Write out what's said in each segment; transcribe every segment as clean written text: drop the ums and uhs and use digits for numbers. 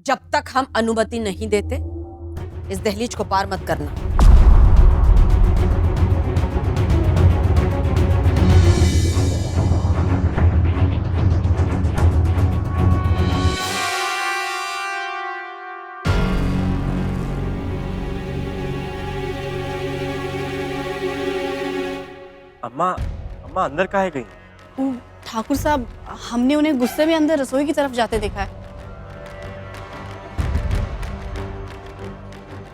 जब तक हम अनुमति नहीं देते इस दहलीज को पार मत करना। अम्मा अम्मा अंदर काहे गई? ठाकुर साहब, हमने उन्हें गुस्से में अंदर रसोई की तरफ जाते देखा है।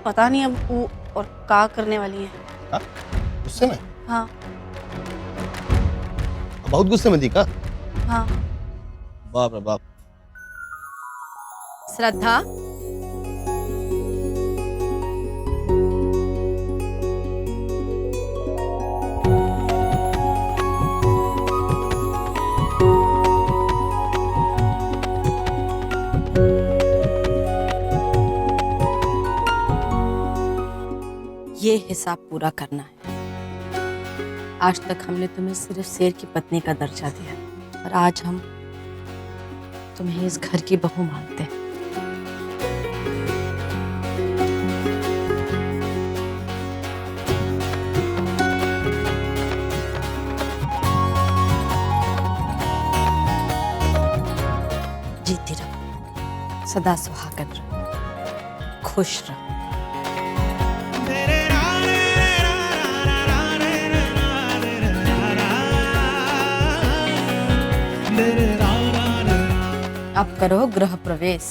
पता नहीं अब वो और क्या करने वाली है। हाँ? गुस्से में? हाँ बहुत गुस्से में थी का? हाँ। बाप रे बाप। श्रद्धा, ये हिसाब पूरा करना है। आज तक हमने तुम्हें सिर्फ शेर की पत्नी का दर्जा दिया और आज हम तुम्हें इस घर की बहू मानते हैं। जीती रहो, सदा सुहागन रहो, खुश रहो। अब करो गृह प्रवेश।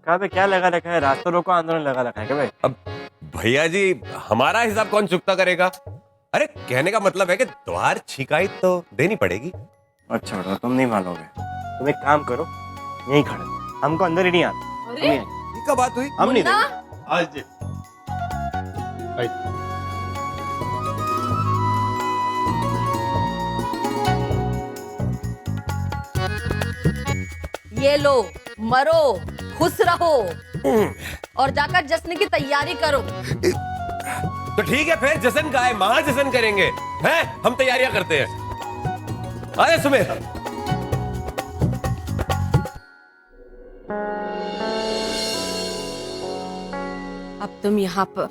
कहाँ पे क्या लगा रखा है? रास्ता रोको आंदोलन लगा रखा है क्या भाई? अब भैया जी, हमारा हिसाब कौन चुकता करेगा? अरे कहने का मतलब है कि द्वार छिकाई तो देनी पड़ेगी। अच्छा बेटा, तुम नहीं मानोगे। तुम एक काम करो, यहीं खड़े, हमको अंदर ही नहीं आता। अरे ये क्या बात हुई? हम नहीं मुन्ना? देंगे। आज जी। ये लो, मरो, खुश रहो और जाकर जश्न की तैयारी करो। तो ठीक है, फिर जश्न का है, महाजश्न करेंगे। हैं? हम तैयारियां करते हैं। अरे सुमेर, अब तुम यहाँ पर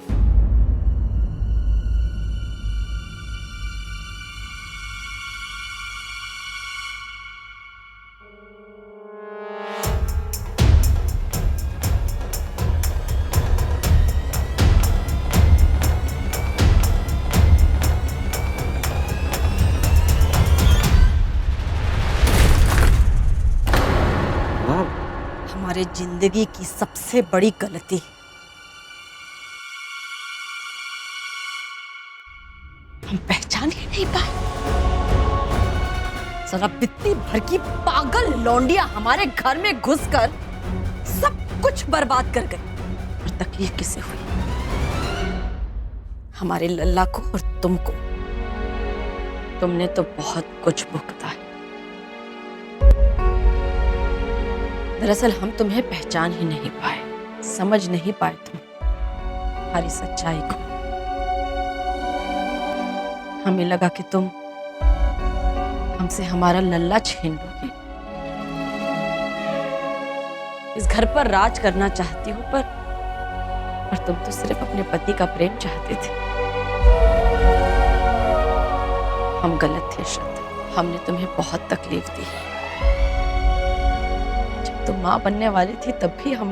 हमारे जिंदगी की सबसे बड़ी गलती हम पहचान ही नहीं पाए। जरा बित्ती भर की पागल लौंडिया हमारे घर में घुसकर सब कुछ बर्बाद कर गई। और तकलीफ किसे हुई? हमारे लल्ला को और तुमको। तुमने तो बहुत कुछ भुगता है। दरअसल हम तुम्हें पहचान ही नहीं पाए, समझ नहीं पाए तुम हमारी सच्चाई को। हमें लगा कि तुम हमसे हमारा लल्ला छीन लोगे। इस घर पर राज करना चाहती हो, पर तुम तो सिर्फ अपने पति का प्रेम चाहते थे। हम गलत थे श्रद्धा, हमने तुम्हें बहुत तकलीफ दी। जब तुम मां बनने वाली थी तब भी हम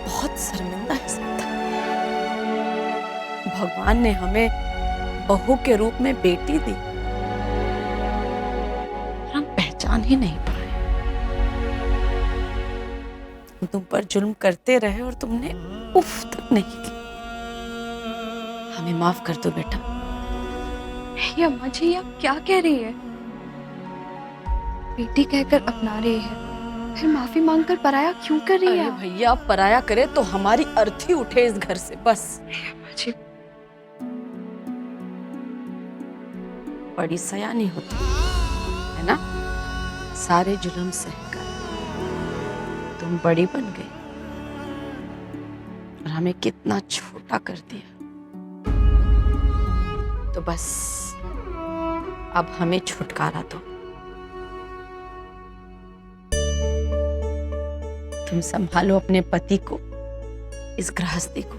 बहुत शर्मिंदा है श्रद्धा। भगवान ने हमें बहू के रूप में बेटी दी, हम पहचान ही नहीं पाए। हम तुम पर जुल्म करते रहे और तुमने उफ तक नहीं की। हमें माफ कर दो बेटा। ये अम्मा जी, आप क्या कह रही है? बेटी कहकर अपना रही है, फिर माफी मांगकर पराया क्यों कर रही है अरे आप? भैया अब पराया करे तो हमारी अर्थी उठे इस घर से, बस। अम्मा जी, बड़ी सयानी होती है ना, सारे जुल्म सहकर तुम बड़ी बन गई और हमें कितना छोटा कर दिया। तो बस अब हमें छुटकारा दो। तुम संभालो अपने पति को, इस गृहस्थी को,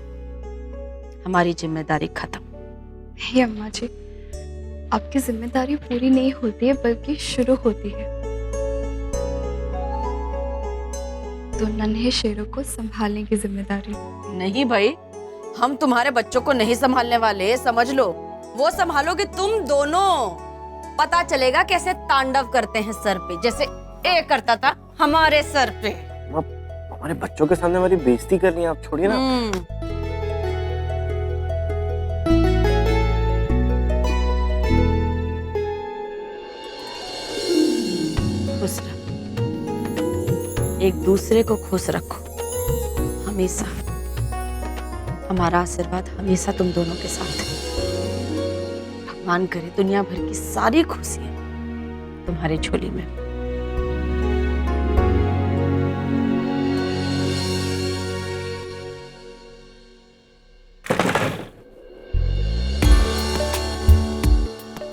हमारी जिम्मेदारी खत्म। नहीं अम्मा जी, आपकी जिम्मेदारी पूरी नहीं होती है बल्कि शुरू होती है। तो नन्हे शेरों को संभालने की जिम्मेदारी। नहीं भाई, हम तुम्हारे बच्चों को नहीं संभालने वाले, समझ लो। वो संभालोगे तुम दोनों। पता चलेगा कैसे तांडव करते हैं सर पे, जैसे ए करता था हमारे सर पे। हमारे बच्चों के सामने हमारी बेइज्जती करनी है, आप छोड़िए ना। खुश रहो, एक दूसरे को खुश रखो हमेशा। हमारा आशीर्वाद हमेशा तुम दोनों के साथ है। भगवान करे दुनिया भर की सारी खुशियां तुम्हारी झोली में।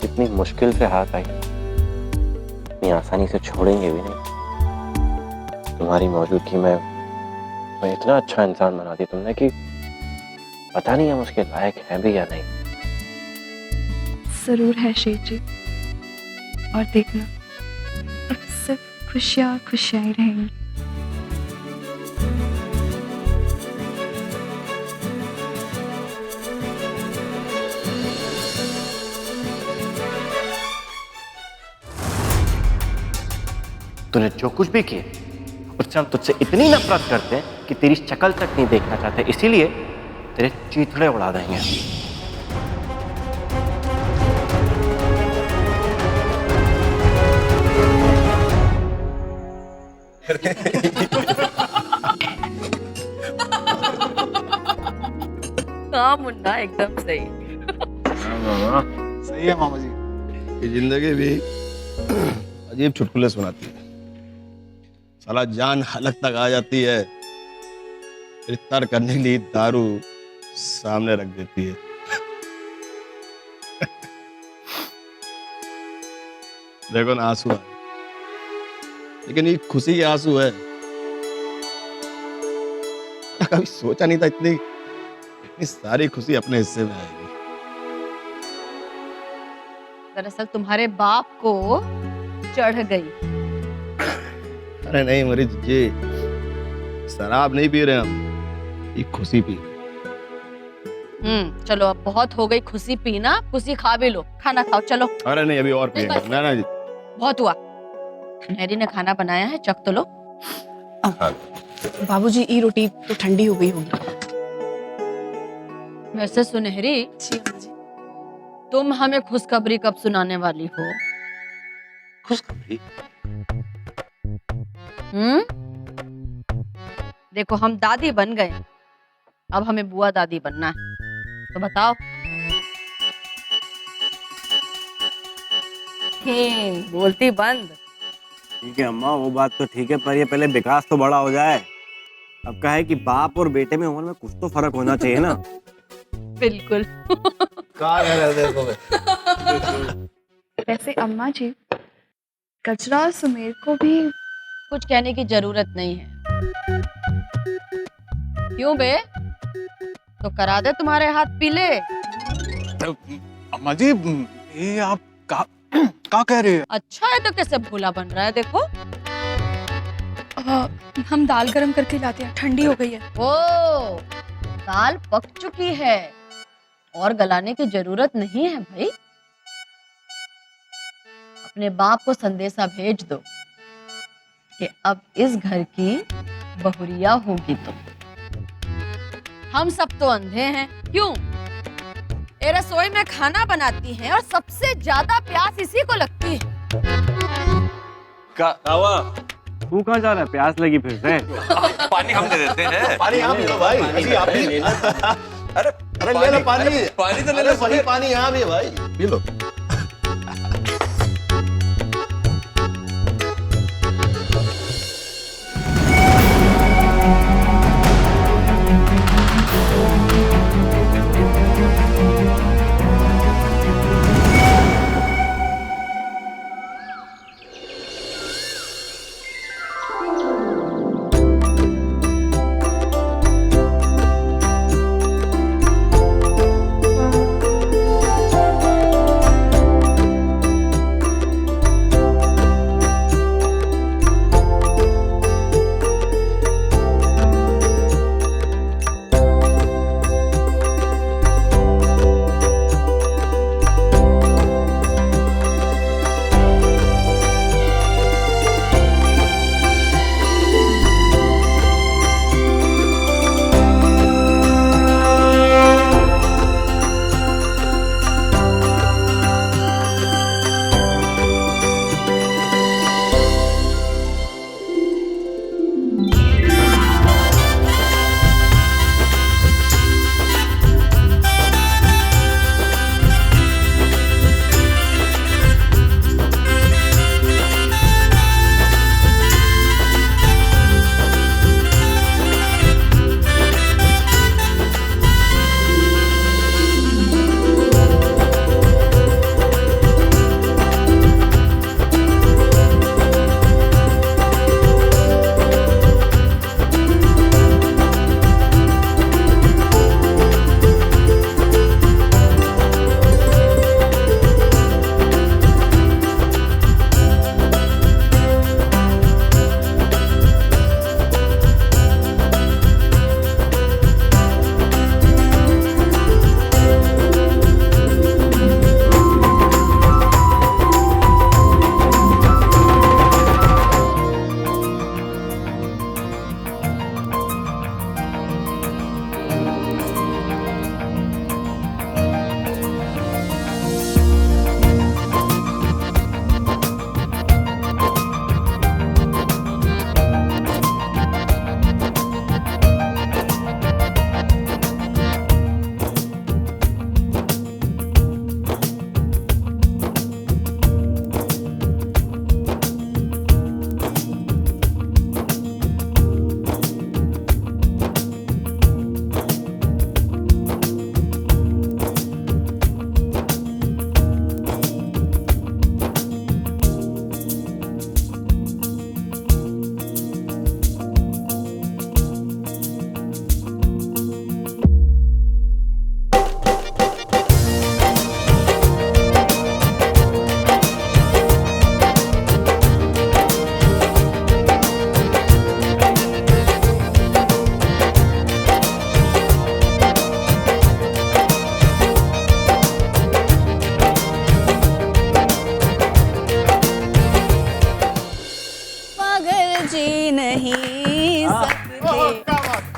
इतनी मुश्किल से हाथ आई, इतनी आसानी से छोड़ेंगे भी नहीं। तुम्हारी मौजूदगी में मैं इतना अच्छा इंसान बना दी तुमने कि पता नहीं हम उसके लायक हैं भी या नहीं। जरूर है शेठ जी, और देखना अब सिर्फ खुशियाँ खुशियाँ ही रहेंगी। तूने जो कुछ भी किया उससे हम तुझसे इतनी नफरत करते हैं कि तेरी शक्ल तक नहीं देखना चाहते, इसीलिए तेरे चीथड़े उड़ा देंगे। हाँ मुन्ना, एकदम सही। सही है मामा जी। ये जिंदगी भी अजीब चुटकुले सुनाती है। साला जान हलक तक आ जाती है, फिर तर करने के लिए दारू सामने रख देती है। देखो ना, आंसू आ रहे। लेकिन ये खुशी के आंसू है। कभी सोचा नहीं था इतनी सारी खुशी अपने हिस्से में आएगी। दरअसल तुम्हारे बाप को चढ़ गई। अरे नहीं मरीज जी, शराब नहीं पी रहे हम, ये खुशी पी। चलो अब बहुत हो गई खुशी पीना, खुशी खा भी लो, खाना खाओ चलो। अरे नहीं, अभी और पिएंगे। बस। ना जी, बहुत हुआ। सुनहरी ने खाना बनाया है, चख तो लो। बाबूजी ये रोटी तो ठंडी हो गई होगी। वैसे सुनहरी, जी अम्मा जी। तुम हमें खुशखबरी कब सुनाने वाली हो? खुशखबरी? देखो हम दादी बन गए, अब हमें बुआ दादी बनना है, तो बताओ। बोलती बंद। ठीक है अम्मा, वो बात तो ठीक है, पर ये पहले विकास तो बड़ा हो जाए। अब क्या है कि बाप और बेटे में उम्र में कुछ तो फर्क होना चाहिए ना। बिल्कुल। कहाँ रह रहे देखो। वैसे अम्मा जी, कचरा और सुमेर को भी कुछ कहने की जरूरत नहीं है। क्यों बे? तो करा दे तुम्हारे हाथ पीले। अम्मा जी, ये आप का कह रहे हैं? अच्छा है तो कैसे भोला बन रहा है, देखो। हम दाल गरम करके लाते हैं, ठंडी हो गई है। ओ, दाल पक चुकी है और गलाने की जरूरत नहीं है भाई। अपने बाप को संदेशा भेज दो कि अब इस घर की बहुरिया होगी तुम। हम सब तो अंधे हैं, क्यों? ये रसोई में खाना बनाती हैं और सबसे ज्यादा प्यास इसी को लगती है। का हुआ? तू कहाँ जा रहा है? प्यास लगी फिर से? पानी हम दे देते हैं। पानी यहाँ पी लो भाई। अजी आप भी। अरे अरे ले लो पानी। पानी तो ले अरे लो। वही पानी यहाँ भी है भाई, पी लो।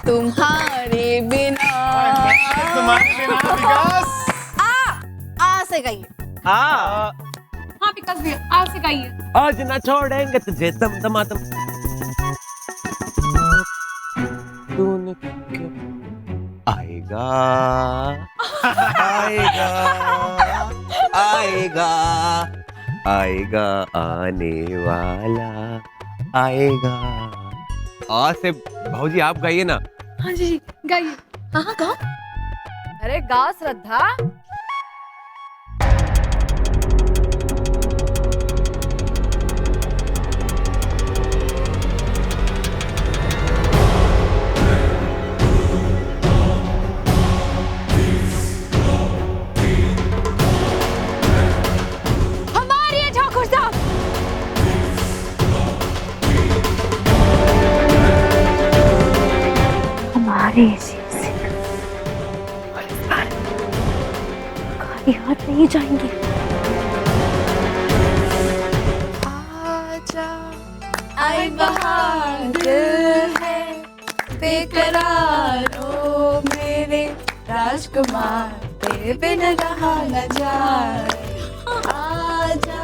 तुम्हारे बिना आ से गई हाँ विकास भैया आज से गाइए। आज ना छोड़ेंगे तुझे दमदमादम। तूने क्यों आएगा आएगा आएगा आएगा आने वाला आएगा। आज से भाऊजी आप गाइए ना। हाँ जी गाइए। हाँ गाओ। अरे गा श्रद्धा। हमारे खाली हाथ नहीं जाएंगे। आजा आई बहार दिल है बेकरारो मेरे राजकुमार तेरे बिन रहा न जाए। आजा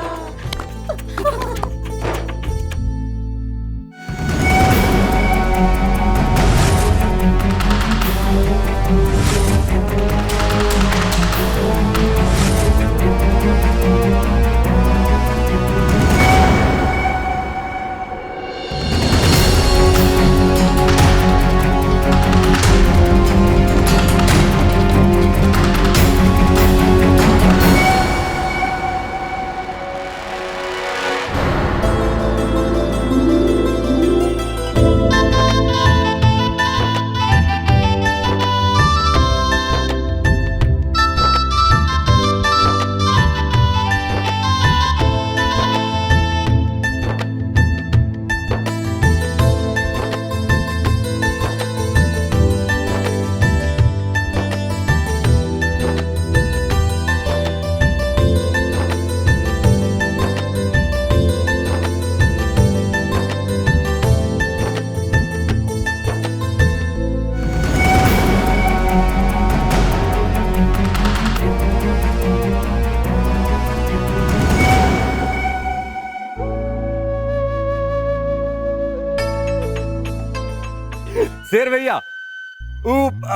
शेर भैया,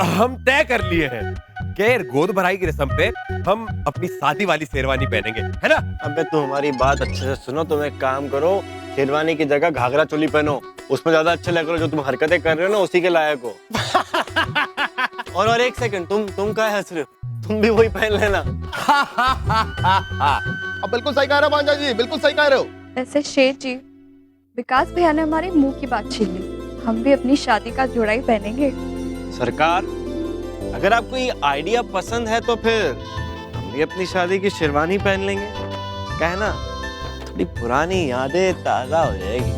हम तय कर लिए हैं कि गोद भराई की रस्म पे हम अपनी शादी वाली शेरवानी पहनेंगे, है ना? अबे तुम हमारी बात अच्छे से सुनो। तुम एक काम करो, शेरवानी की जगह घाघरा चोली पहनो, उसमें ज्यादा अच्छे लग रहे हो। जो तुम हरकतें कर रहे हो ना, उसी के लायक हो। और एक सेकंड, तुम क्या हंस रहे हो? तुम भी वही पहन लेना। अब बिल्कुल सही कह रहे हो भांजा जी, बिल्कुल सही कह रहे हो। वैसे शेर जी, विकास भैया ने हमारे मुंह की बात छीन ली। हम भी अपनी शादी का जोड़ा ही पहनेंगे। सरकार, अगर आपको ये आइडिया पसंद है तो फिर हम भी अपनी शादी की शेरवानी पहन लेंगे। क्या है ना, थोड़ी पुरानी यादें ताजा हो जाएगी।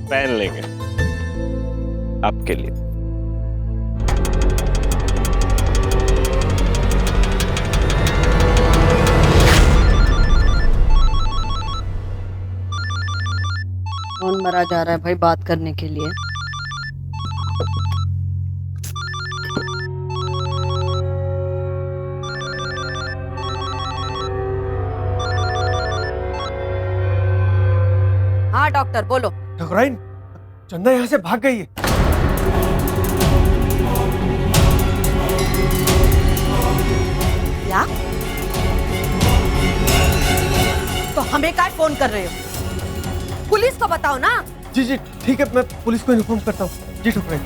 पहन लेंगे आपके लिए। कौन मरा जा रहा है भाई बात करने के लिए? हाँ डॉक्टर बोलो। ठकुराइन, चंदा यहाँ से भाग गई है। क्या? तो हमें क्या फोन कर रहे हो? पुलिस को बताओ ना। जी जी ठीक है, मैं पुलिस को इन्फॉर्म करता हूँ। जी ठकुराइन।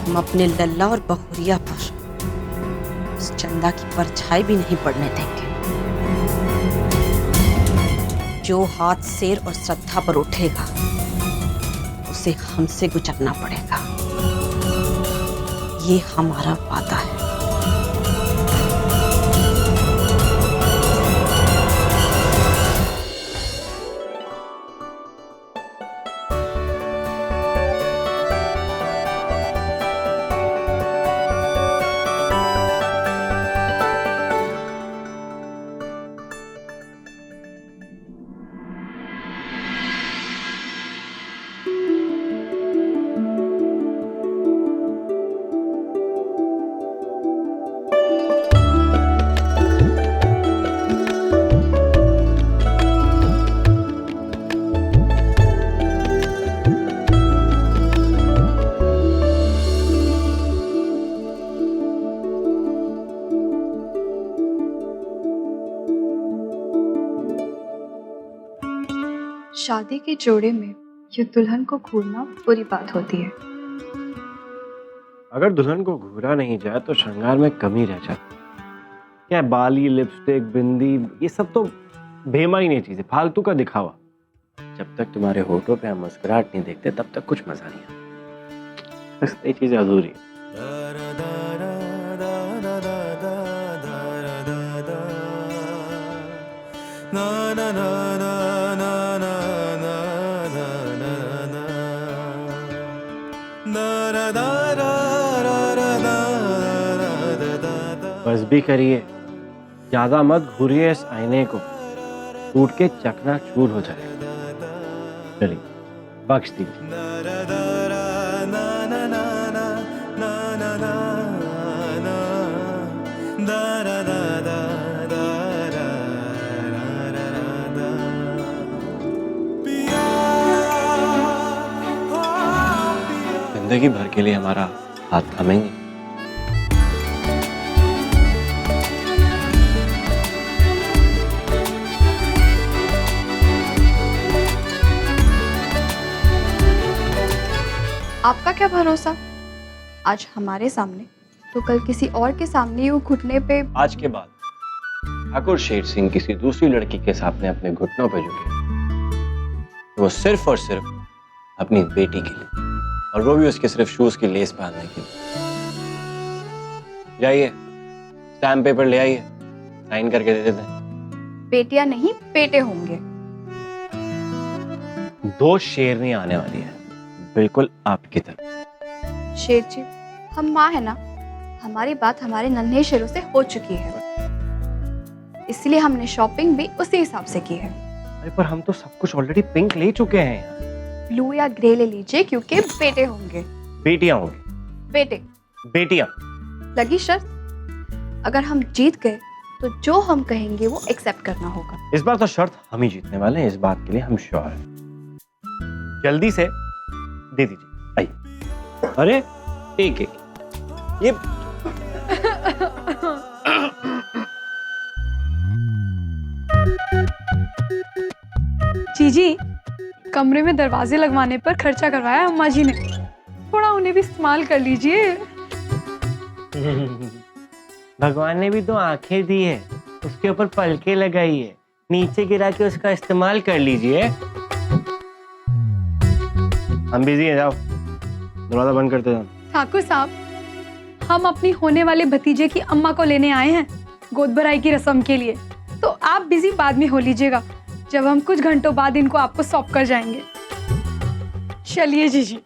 हम अपने लल्ला और बहुरिया पर उस चंदा की परछाई भी नहीं पड़ने देंगे। जो हाथ शेर और श्रद्धा पर उठेगा उसे हमसे गुजरना पड़ेगा। ये हमारा वादा है। शादी के जोड़े में ये दुल्हन को घूरना बुरी बात होती है। अगर दुल्हन को घूरा नहीं जाए तो श्रृंगार में कमी रह जाती। क्या बाली, लिपस्टिक, बिंदी, ये सब तो बेमायने चीजें, फालतू का दिखावा। जब तक तुम्हारे होठों पे हम मुस्कुराहट नहीं देखते तब तक कुछ मजा नहीं आता। बस ये चीज अधूरी है। बस भी करिए, ज्यादा मत घूरिए इस आईने को, टूट के चकनाचूर हो जाए। चलिए बख्श दीजिए। जिंदगी भर के लिए हमारा हाथ थामेंगे। आपका क्या भरोसा, आज हमारे सामने तो कल किसी और के सामने वो घुटने पे। आज के बाद ठाकुर शेर सिंह किसी दूसरी लड़की के सामने अपने घुटनों पर झुके तो वो सिर्फ और सिर्फ अपनी बेटी के लिए, और वो भी उसके सिर्फ शूज की लेस बांधने के लिए। जाइए स्टैम्प पेपर ले आइए, साइन करके दे देते हैं। बेटियां नहीं बेटे होंगे। 2 शेरनी आने वाली है, बिल्कुल आपकी तरह। शेर जी, हम माँ है ना, हमारी बात हमारे नन्हे शेरों से हो चुकी है। इसलिए हमने शॉपिंग भी उसी हिसाब से की है। अरे पर हम तो सब कुछ ऑलरेडी पिंक ले चुके हैं। ब्लू या ग्रे ले लीजिए क्योंकि बेटे होंगे। बेटियां होंगी। बेटे। बेटियां। लगी शर्त? अगर हम जीत गए तो जो हम कहेंगे वो एक्सेप्ट करना होगा। इस बार तो शर्त हम ही जीतने वाले हैं, इस बात के लिए हम श्योर हैं। जल्दी से दे दीजिए। आइए। अरे एक एक ये जीजी, कमरे में दरवाजे लगवाने पर खर्चा करवाया अम्मा जी ने, थोड़ा उन्हें भी इस्तेमाल कर लीजिए। भगवान ने भी तो आंखें दी है, उसके ऊपर पलके लगाई है, नीचे गिरा के उसका इस्तेमाल कर लीजिए। हम बिजी हैं, जाओ दरवाजा बंद करते हैं। ठाकुर साहब, हम अपनी होने वाले भतीजे की अम्मा को लेने आए हैं गोद भराई की रस्म के लिए, तो आप बिजी बाद में हो लीजिएगा, जब हम कुछ घंटों बाद इनको आपको सौंप कर जाएंगे। चलिए जीजी।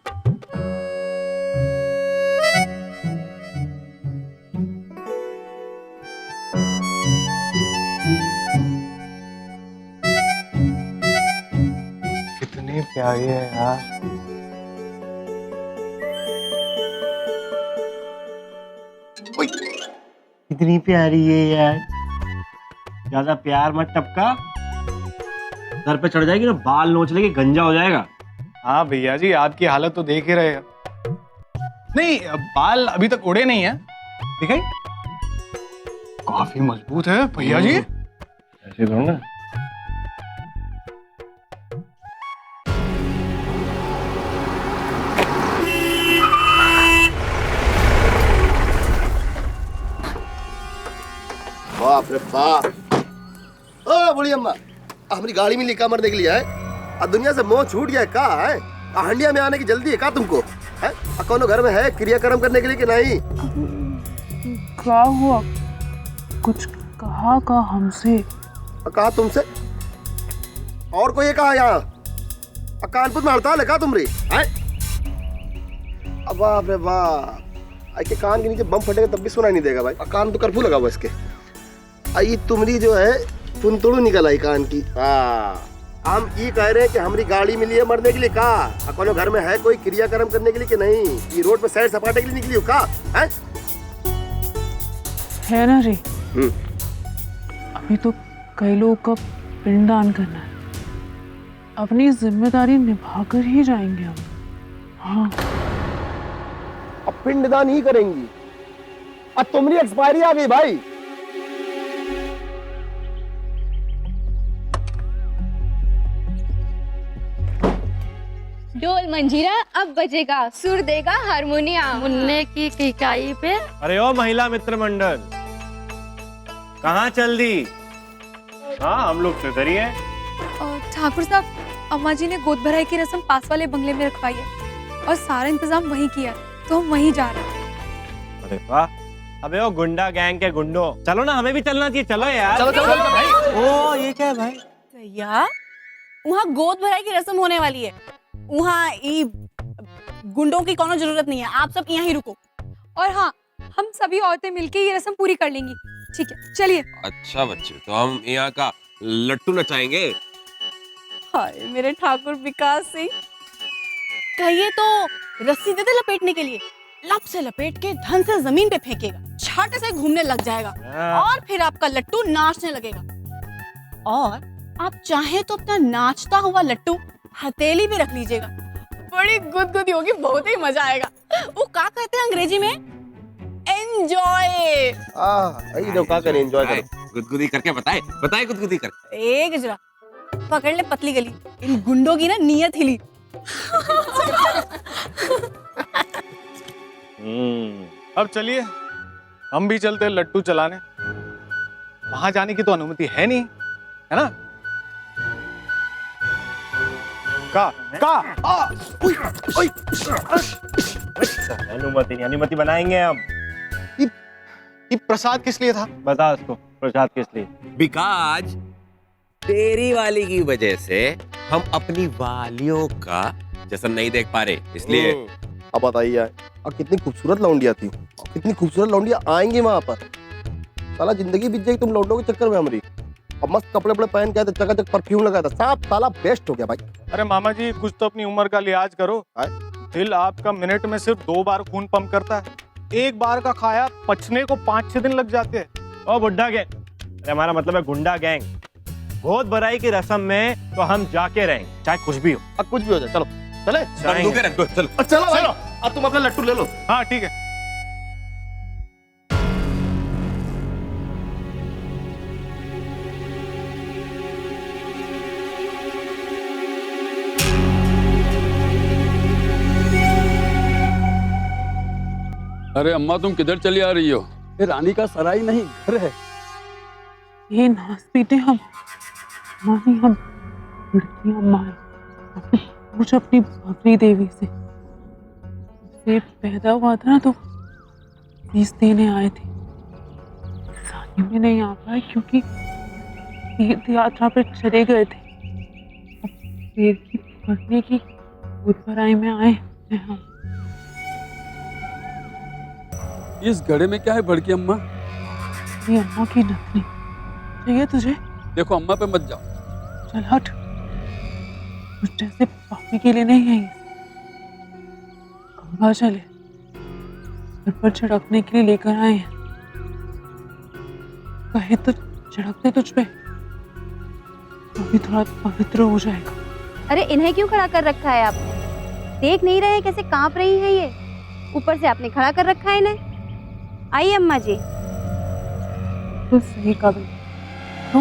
कितने प्यारे हैं यार। कितनी प्यारी है यार। ज्यादा प्यार मत टपका, सर पे चढ़ जाएगी ना, बाल नोच लेगी, गंजा हो जाएगा। हाँ भैया जी, आपकी हालत तो देख ही रहेगा। नहीं, बाल अभी तक उड़े नहीं है, दिखाई काफी मजबूत है भैया जी। ऐसे करो ना। बाप रे बाप। ओ बूढ़ी अम्मा, हमारी गाड़ी में लिखा मरने के लिए है, और दुनिया से मोह छूट गया है का है? हंडिया में आने की जल्दी है का तुमको? है कौन घर में है क्रियाक्रम करने के लिए कि नहीं? क्या हुआ? कुछ कहा का हमसे? कहा तुमसे? और कोई कहा यहाँ? कानपुर में हड़ताल है का तुम्हारी? बाप रे बाप, के कान के नीचे बम फटेगा तब भी सुनाई नहीं देगा भाई। कान तो कर्फ्यू लगा हुआ इसके। आई तुम्हारी जो है तुनतुड़ू निकल आई कान की। हम ये कह रहे हैं कि हमारी गाड़ी मिली है मरने के लिए का? कोनो घर में है कोई क्रियाक्रम करने के लिए कि नहीं? ये रोड पे सैर सपाटे के लिए निकली हो का? है ना रे, अभी तो कई लोगों का पिंडदान करना है, अपनी जिम्मेदारी निभाकर ही जाएंगे हम। हाँ, अब पिंडदान ही करेंगी। अब तुम्हारी एक्सपायरी आ गई भाई। ढोल मंजीरा अब बजेगा, सुर देगा हारमोनियम। मुन्ने की इकाई पे। अरे ओ महिला मित्र मंडल, कहाँ चल दी? हाँ हम लोग तो इधर ही हैं। ठाकुर साहब, अम्मा जी ने गोद भराई की रस्म पास वाले बंगले में रखवाई है और सारा इंतजाम वहीं किया है, तो हम वहीं जा रहे हैं। अरे वाह। अबे ओ गुंडा गैंग के गुंडो, चलो ना, हमें भी चलना चाहिए। चलो यार, चलो चलो चलो भाई। ओ ये क्या है भाई? भैया, वहाँ गोद भराई की रस्म होने वाली है, वहाँ गुंडों की कोनो जरूरत नहीं है, आप सब यहाँ ही रुको। और हाँ, हम सभी औरतें मिलके ये रस्म पूरी कर लेंगी। ठीक है, चलिए। अच्छा बच्चे, तो हम यहाँ का लट्टू नचाएंगे। हाय मेरे ठाकुर विकास सिंह, कहिए तो रस्सी दे दे लपेटने के लिए, लब से लपेट के धन से जमीन पे फेंकेगा, छाटे से घूमने लग जाएगा और फिर आपका लट्टू नाचने लगेगा। और आप चाहे तो अपना नाचता हुआ लट्टू हथेली भी रख लीजिएगा, बड़ी गुदगुदी होगी, बहुत ही मजा आएगा। वो क्या कहते हैं अंग्रेजी में? एंजॉय। क्या करें, एंजॉय करो। गुदगुदी करके बताए बताए गुदगुदी कर। एक जरा पकड़ ले पतली गली, इन गुंडों की ना नीयत हिली। अब चलिए हम भी चलते हैं लट्टू चलाने। वहां जाने की तो अनुमति है नहीं, है ना? अनुमति नहीं, अनुमति बनाएंगे हम। ये प्रसाद किस लिए था? बता उसको, प्रसाद किस लिए? बिकॉज तेरी वाली की वजह से हम अपनी वालियों का जश्न नहीं देख पा रहे, इसलिए। अब बताइए, और कितनी खूबसूरत लौंडिया थी, कितनी खूबसूरत लौंडिया आएंगी वहां पर, साला जिंदगी बीत जाएगी तुम लौंडों के चक्कर में हमारी। अब मस्त कपड़े वपड़े पहन के आए थे, चकाचक परफ्यूम लगाया था, सब साला बेस्ट हो गया भाई। अरे मामा जी कुछ तो अपनी उम्र का लिहाज करो। दिल आपका मिनट में सिर्फ 2 बार खून पंप करता है, एक बार का खाया पचने को 5-6 दिन लग जाते हैं। ओ बुड्ढा गैंग, अरे हमारा मतलब है गुंडा गैंग। गोद भराई की रस्म में तो हम जाके रहेंगे, चाहे कुछ भी हो। अब कुछ भी हो जाए, चलो चले रख दो, चलो चलो भाई, अब तुम अपना लट्टू ले लो। हाँ ठीक है। अरे अम्मा तुम किधर चली आ रही हो? ये रानी का सराय नहीं घर है। ये नाच पीते हम मानी, हम लड़कियां माए। पूछ अपनी भगरी देवी से पैदा हुआ था ना तो फीस देने आए थे, शादी में नहीं आ पाए क्योंकि तीर्थ यात्रा पे चले गए थे। अब पेड़ की पकड़ने की गोद भराई में आए हैं हम। इस घड़े में क्या है बड़की अम्मा? ये अम्मा की नकली चाहिए तुझे? देखो अम्मा पे मत जाओ। चल हट, कुछ जैसे पापी के लिए नहीं है ये। गंगा चले घर पर छिड़कने के लिए लेकर आए हैं, कहे तो छिड़कते तुझ पे तो भी थोड़ा पवित्र हो जाएगा। अरे इन्हें क्यों खड़ा कर रखा है आपने? देख नहीं रहे कैसे कांप रही हैं ये? ऊपर से आपने खड़ा कर रखा है इन्हें। आइए अम्मा जी। तो सही कहा तो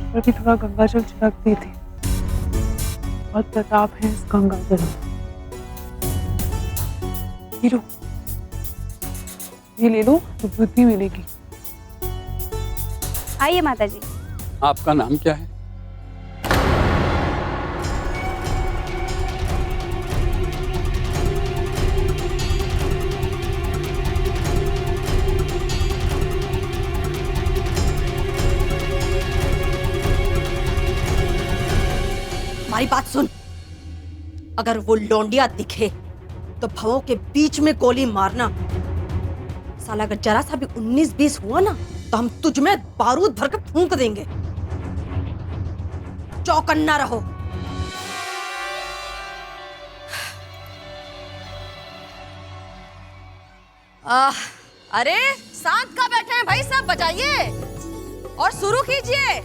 पर भी थोड़ा गंगा जल छिड़कती थी। बहुत प्रताप है इस गंगा जल। हीरो ये ले लो तो बुद्धि मिलेगी। आइए माता जी। आपका नाम क्या है? हमारी बात सुन, अगर वो लौंडिया दिखे तो भवों के बीच में गोली मारना। साला अगर जरा सा भी 19-20 हुआ ना तो हम तुझ में बारूद भर के फूंक देंगे। चौकन्ना रहो। अरे शांत का बैठे हैं भाई, सब बजाइए और शुरू कीजिए।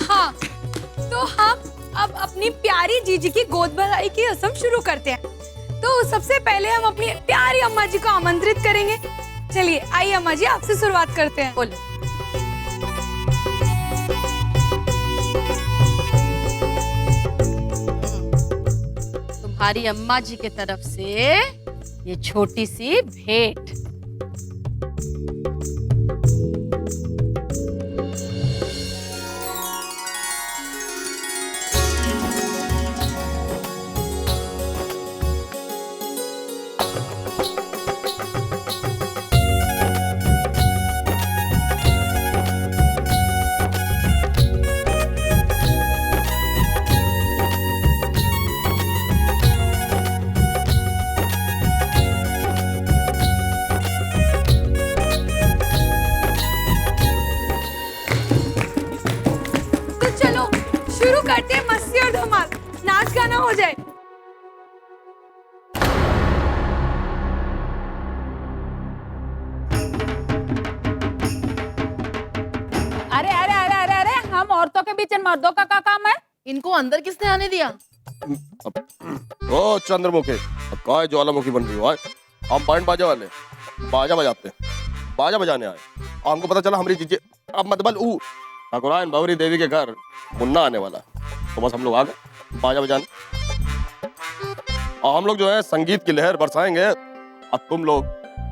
हाँ तो हम अब अपनी प्यारी जीजी की गोद भराई की रस्म शुरू करते हैं। तो सबसे पहले हम अपनी प्यारी अम्मा जी को आमंत्रित करेंगे। चलिए आइए अम्मा जी, आपसे शुरुआत करते हैं। बोले। तुम्हारी अम्मा जी के तरफ से ये छोटी सी भेंट। करते हैं मस्ती और धमाल, नाच गाना हो जाए। अरे अरे अरे अरे अरे, हम औरतों के बीच इन मर्दों का क्या काम है? इनको अंदर किसने आने दिया? ओ चंद्रमुखी, अब काय ज्वालामुखी बन रही हो? हम बैंड बाजा वाले बाजा बजाते हैं, बाजा बजाने आए। हमको पता चला हमारी जीजे अब मतबल ठाकुरायन बावरी देवी के घर मुन्ना आने वाला, तो बस हम लोग आ गए बाजा बजाने। और हम लोग जो है संगीत की लहर बरसाएंगे, अब तुम लोग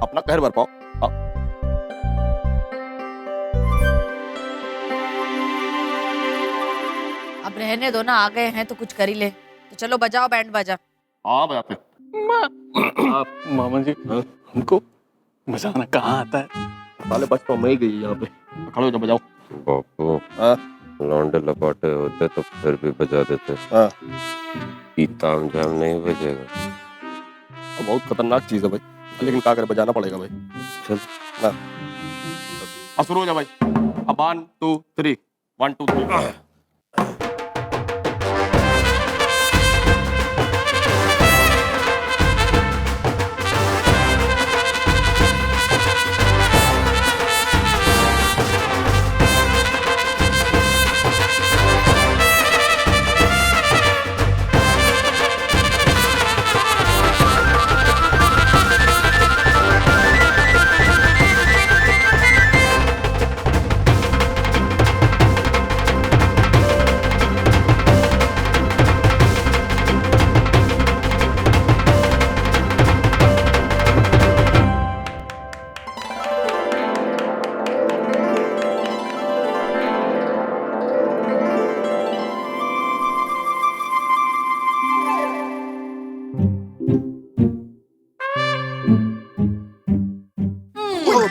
अपना कहर भर पाओ। अब रहने दो ना, आ गए हैं तो कुछ कर ही ले। तो चलो बजाओ बैंड बाजा। हाँ बजाते। मामा जी हमको बजाना कहाँ आता है? साले बचपन में ही गई यहाँ पे। खड़े हो जाओ, बजाओ। बापू लौंडे लपाटे होते तो फिर भी बजा देते। ताम झाम नहीं बजेगा। बहुत खतरनाक चीज है भाई, लेकिन क्या करे, बजाना पड़ेगा भाई। चल ना अब शुरू हो जा भाई। अब 1 2 3 1 2 3।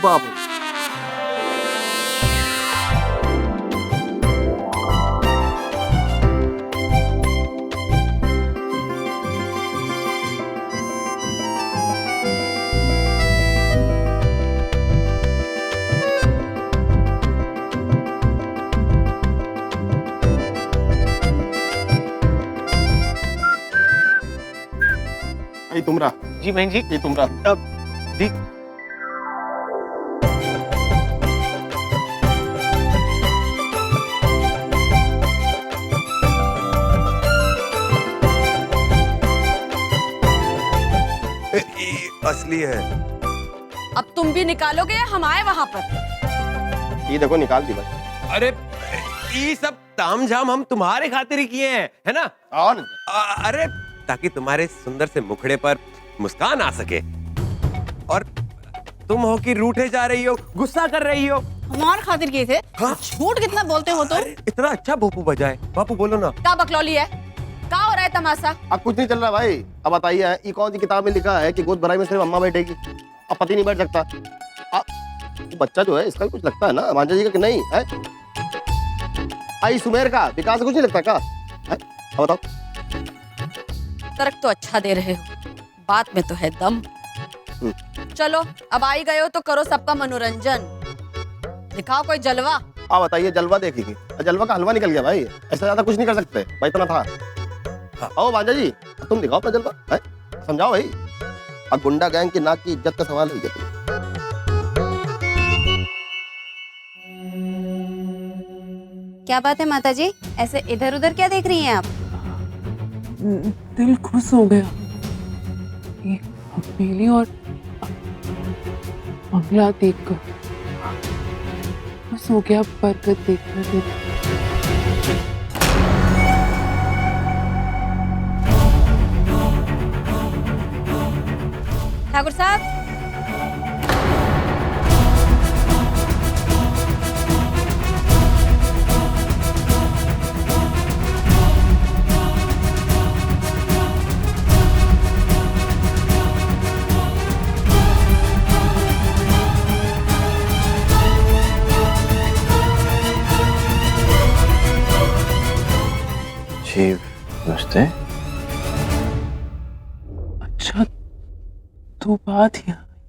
बाप ये तुमरा। जी बहन जी। ये तुमरा। अब जी असली है। अब तुम भी निकालोगे या हम आए वहां पर? ये देखो निकाल दी भाई। अरे ये सब तामझाम हम तुम्हारे खातिर ही किए हैं, है ना? और अरे ताकि तुम्हारे सुंदर से मुखड़े पर मुस्कान आ सके। और तुम हो कि रूठे जा रही हो, गुस्सा कर रही हो। हमार खातिर किए थे। हाँ? झूठ कितना बोलते हो तुम? इतना अच्छा भोपू बजाए। बापू बोलो ना। क्या बकलौली है? क्या हो रहा है तमाशा? अब कुछ नहीं चल रहा भाई। अब बताइए ये कौन सी किताब में लिखा है कि गोद भराई में सिर्फ अम्मा बैठेगी? अब पति नहीं बैठ सकता। अब बच्चा जो है इसका भी कुछ लगता है ना मांझा जी का कि नहीं है? आई सुमेर का विकास कुछ नहीं लगता का? अब बताओ। तर्क तो अच्छा दे रहे हो, बात में तो है दम। चलो अब आई गए हो तो करो सबका मनोरंजन, दिखाओ कोई जलवा। आप बताइए जलवा देखेगी? जलवा का हलवा निकल गया भाई, ऐसा ज्यादा कुछ नहीं कर सकते भाई, इतना था। आओ भांजा जी तुम दिखाओ अपना जलवा है, समझाओ भाई। अब गुंडा गैंग की नाक की इज्जत का सवाल है ये। क्या बात है माता जी, ऐसे इधर उधर क्या देख रही हैं आप? दिल खुश हो गया। ये हवेली और बंगला देखकर खुश हो गया, बरकत देखकर। ठाकुर साहब, नमस्ते। अच्छा तो बात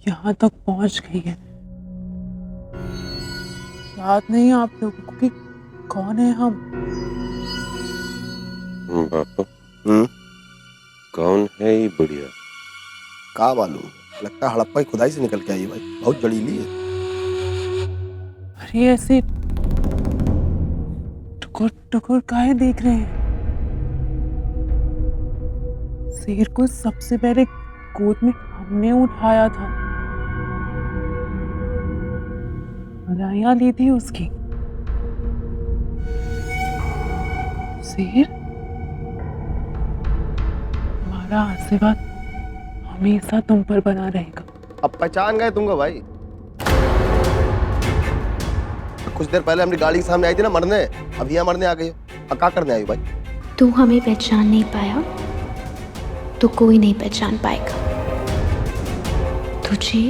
यहाँ तक पहुँच गई है। याद नहीं आप लोगों को कि कौन है हम? बापू कौन है ये बुढ़िया? का मालूम, लगता है हड़प्पा की खुदाई से निकल के आई है भाई, बहुत जड़ीली है। अरे ऐसे टुकुर टुकुर काहे देख रहे हैं? शेर को सबसे पहले गोद में हमने उठाया था, मलाइयां ली थी उसकी। शेर, हमारा आशीर्वाद हमेशा तुम पर बना रहेगा। अब पहचान गए तुमको भाई। कुछ देर पहले हमारी गाड़ी के सामने आई थी ना मरने, अब यहाँ मरने आ गई। अब क्या करने आई भाई? तू हमें पहचान नहीं पाया तो कोई नहीं पहचान पाएगा। तुझे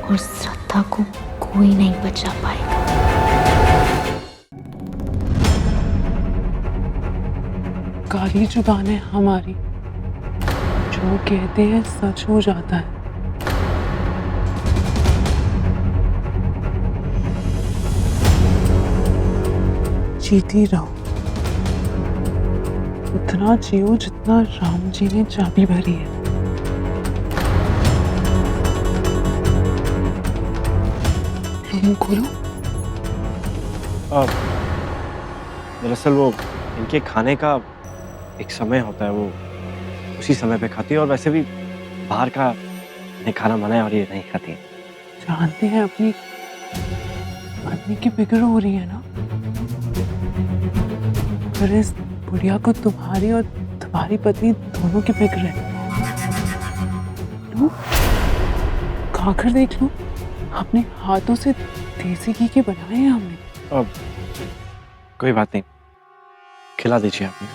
और श्रद्धा को कोई नहीं बचा पाएगा। काली जुबान है हमारी, जो कहते हैं सच हो जाता है। जीती रहो, उतना जियो जितना राम जी ने चाबी भरी है। तुम खोलो। दरअसल वो इनके खाने का एक समय होता है, वो उसी समय पे खाती है, और वैसे भी बाहर का नहीं खाना मना है और ये नहीं खाती है। जानते हैं अपनी पत्नी की फिक्र हो रही है ना, पर इस बुढ़िया को तुम्हारी और तुम्हारी पत्नी दोनों की फिक्र है। लो, खाकर देख लो, अपने हाथों से देसी घी के बनाए हैं हमने। अब कोई बात नहीं, खिला दीजिए आपने।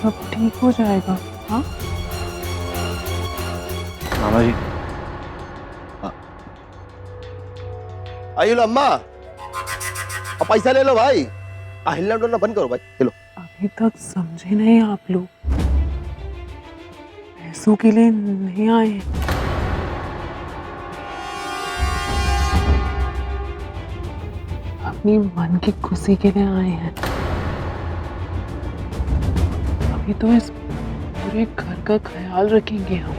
सब ठीक हो जाएगा। हाँ मामा जी, आइए लो अम्मा, अब पैसा ले लो भाई, हिलना डुलना बंद करो भाई, चलो। अभी तक समझे नहीं आप लोग, पैसों के लिए नहीं आए हैं। अपनी मन की खुशी के लिए आए हैं। अभी तो इस पूरे घर का ख्याल रखेंगे हम।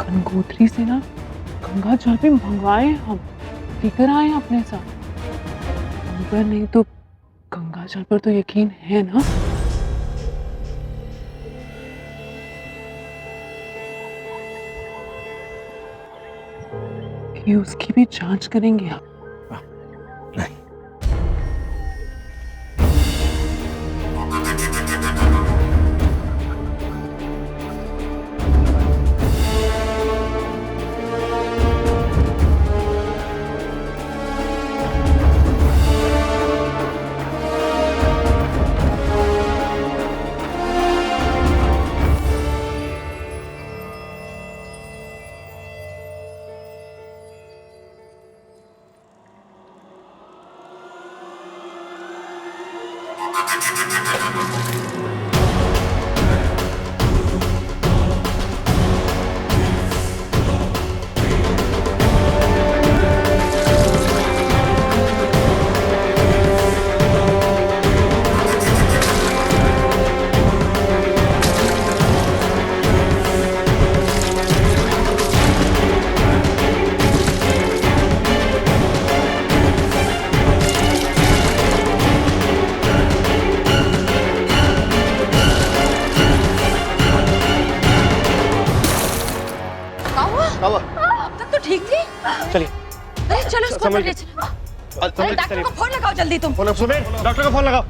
गंगोत्री से ना गंगा जल भी मंगवाए हम, लेकर आए अपने साथ। पर नहीं तो गंगा जल पर तो यकीन है ना। कि उसकी भी जांच करेंगे आप। अब तक तो ठीक थी। चलिए, अरे चलो इसको ले चलो। अरे डॉक्टर को फोन लगाओ जल्दी तुम। सुबह डॉक्टर को फोन लगाओ।